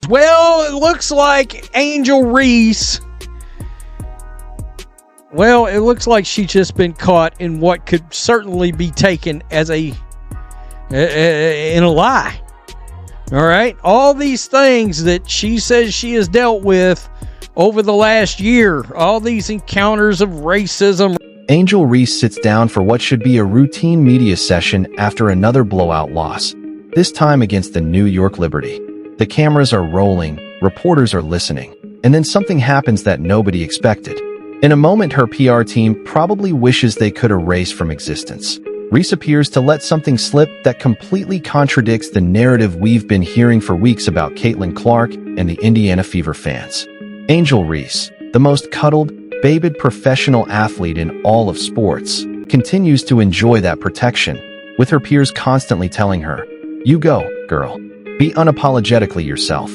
Well, it looks like Angel Reese. Well, it looks like she's just been caught in what could certainly be taken as in a lie. All right? All these things that she says she has dealt with over the last year, all these encounters of racism. Angel Reese sits down for what should be a routine media session after another blowout loss, this time against the New York Liberty. The cameras are rolling, reporters are listening, and then something happens that nobody expected. In a moment, her PR team probably wishes they could erase from existence. Reese appears to let something slip that completely contradicts the narrative we've been hearing for weeks about Caitlin Clark and the Indiana Fever fans. Angel Reese, the most cuddled, babed professional athlete in all of sports, continues to enjoy that protection, with her peers constantly telling her, "You go, girl. Be unapologetically yourself.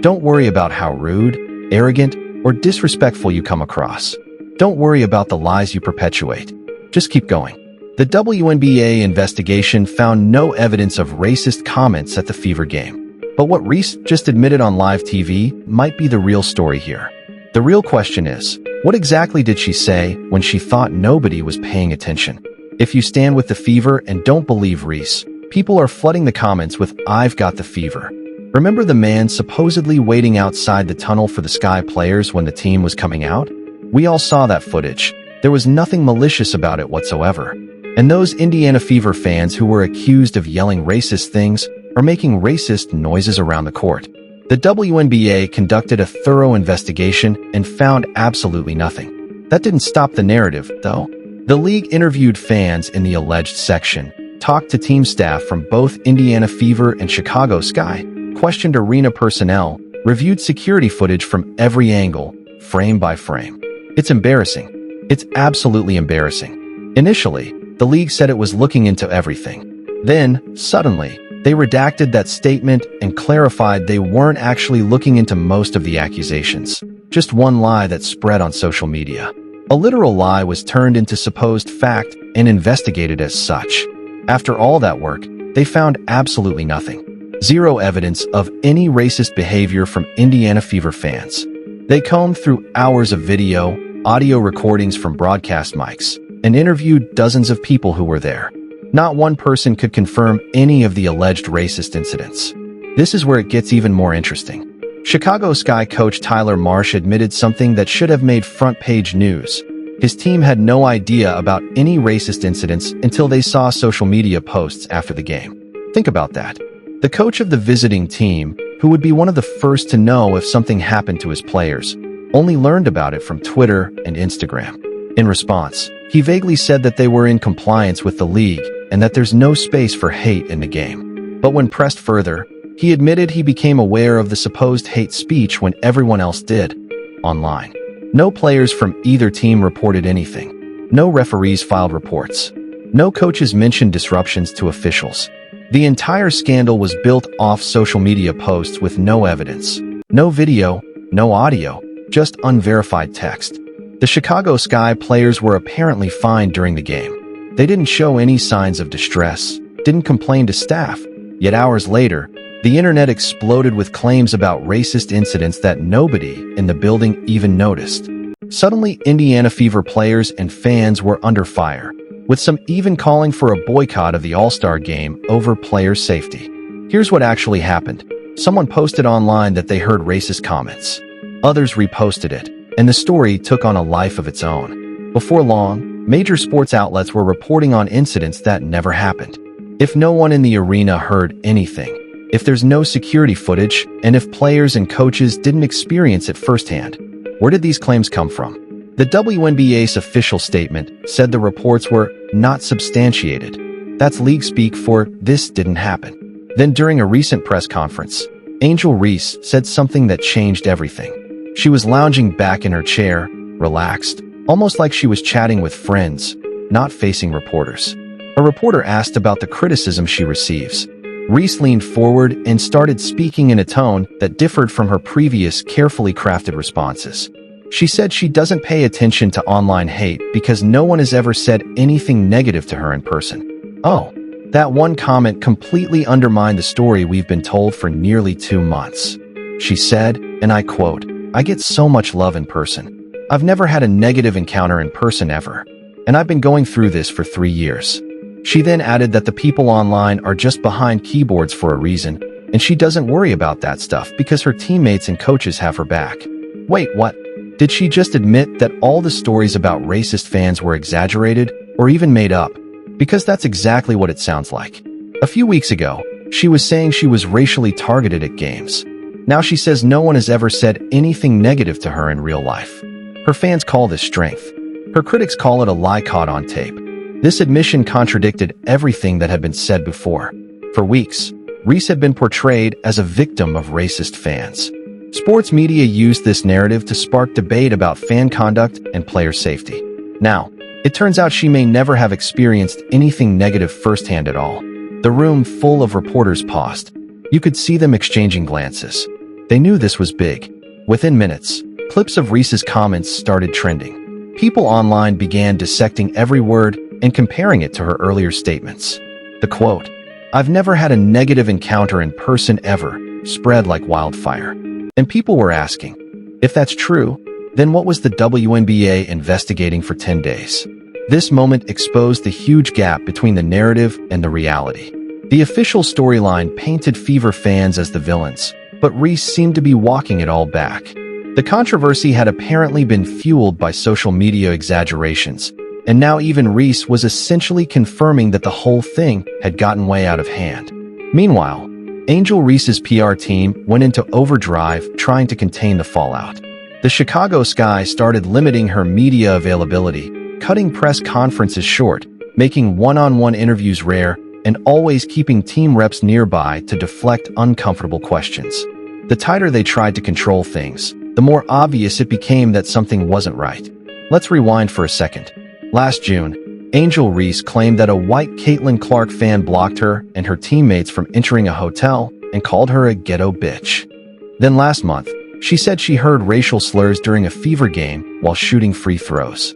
Don't worry about how rude, arrogant, or disrespectful you come across. Don't worry about the lies you perpetuate. Just keep going." The WNBA investigation found no evidence of racist comments at the Fever game. But what Reese just admitted on live TV might be the real story here. The real question is, what exactly did she say when she thought nobody was paying attention? If you stand with the Fever and don't believe Reese, people are flooding the comments with "I've got the fever." Remember the man supposedly waiting outside the tunnel for the Sky players when the team was coming out? We all saw that footage. There was nothing malicious about it whatsoever. And those Indiana Fever fans who were accused of yelling racist things are making racist noises around the court. The WNBA conducted a thorough investigation and found absolutely nothing. That didn't stop the narrative, though. The league interviewed fans in the alleged section, talked to team staff from both Indiana Fever and Chicago Sky, questioned arena personnel, reviewed security footage from every angle, frame by frame. It's embarrassing. It's absolutely embarrassing. Initially, the league said it was looking into everything. Then, suddenly, they redacted that statement and clarified they weren't actually looking into most of the accusations. Just one lie that spread on social media. A literal lie was turned into supposed fact and investigated as such. After all that work, they found absolutely nothing. Zero evidence of any racist behavior from Indiana Fever fans. They combed through hours of video, audio recordings from broadcast mics, and interviewed dozens of people who were there. Not one person could confirm any of the alleged racist incidents. This is where it gets even more interesting. Chicago Sky coach Tyler Marsh admitted something that should have made front-page news. His team had no idea about any racist incidents until they saw social media posts after the game. Think about that. The coach of the visiting team, who would be one of the first to know if something happened to his players, only learned about it from Twitter and Instagram. In response, he vaguely said that they were in compliance with the league and that there's no space for hate in the game. But when pressed further, he admitted he became aware of the supposed hate speech when everyone else did, online. No players from either team reported anything. No referees filed reports. No coaches mentioned disruptions to officials. The entire scandal was built off social media posts with no evidence. No video, no audio, just unverified text. The Chicago Sky players were apparently fine during the game. They didn't show any signs of distress, didn't complain to staff. Yet hours later, the internet exploded with claims about racist incidents that nobody in the building even noticed. Suddenly, Indiana Fever players and fans were under fire, with some even calling for a boycott of the All-Star game over player safety. Here's what actually happened. Someone posted online that they heard racist comments. Others reposted it, and the story took on a life of its own. Before long, major sports outlets were reporting on incidents that never happened. If no one in the arena heard anything, if there's no security footage, and if players and coaches didn't experience it firsthand, where did these claims come from? The WNBA's official statement said the reports were not substantiated. That's league speak for "this didn't happen." Then during a recent press conference, Angel Reese said something that changed everything. She was lounging back in her chair, relaxed, almost like she was chatting with friends, not facing reporters. A reporter asked about the criticism she receives. Reese leaned forward and started speaking in a tone that differed from her previous carefully crafted responses. She said she doesn't pay attention to online hate because no one has ever said anything negative to her in person. Oh, that one comment completely undermined the story we've been told for nearly 2 months. She said, and I quote, "I get so much love in person. I've never had a negative encounter in person ever. And I've been going through this for 3 years." She then added that the people online are just behind keyboards for a reason, and she doesn't worry about that stuff because her teammates and coaches have her back. Wait, what? Did she just admit that all the stories about racist fans were exaggerated or even made up? Because that's exactly what it sounds like. A few weeks ago, she was saying she was racially targeted at games. Now she says no one has ever said anything negative to her in real life. Her fans call this strength. Her critics call it a lie caught on tape. This admission contradicted everything that had been said before. For weeks, Reese had been portrayed as a victim of racist fans. Sports media used this narrative to spark debate about fan conduct and player safety. Now, it turns out she may never have experienced anything negative firsthand at all. The room full of reporters paused. You could see them exchanging glances. They knew this was big. Within minutes, clips of Reese's comments started trending. People online began dissecting every word and comparing it to her earlier statements. The quote, "I've never had a negative encounter in person ever," spread like wildfire. And people were asking, if that's true, then what was the WNBA investigating for 10 days? This moment exposed the huge gap between the narrative and the reality. The official storyline painted Fever fans as the villains, but Reese seemed to be walking it all back. The controversy had apparently been fueled by social media exaggerations, and now even Reese was essentially confirming that the whole thing had gotten way out of hand. Meanwhile, Angel Reese's PR team went into overdrive trying to contain the fallout. The Chicago Sky started limiting her media availability, cutting press conferences short, making one-on-one interviews rare, and always keeping team reps nearby to deflect uncomfortable questions. The tighter they tried to control things, the more obvious it became that something wasn't right. Let's rewind for a second. Last June, Angel Reese claimed that a white Caitlin Clark fan blocked her and her teammates from entering a hotel and called her a ghetto bitch. Then last month, she said she heard racial slurs during a Fever game while shooting free throws.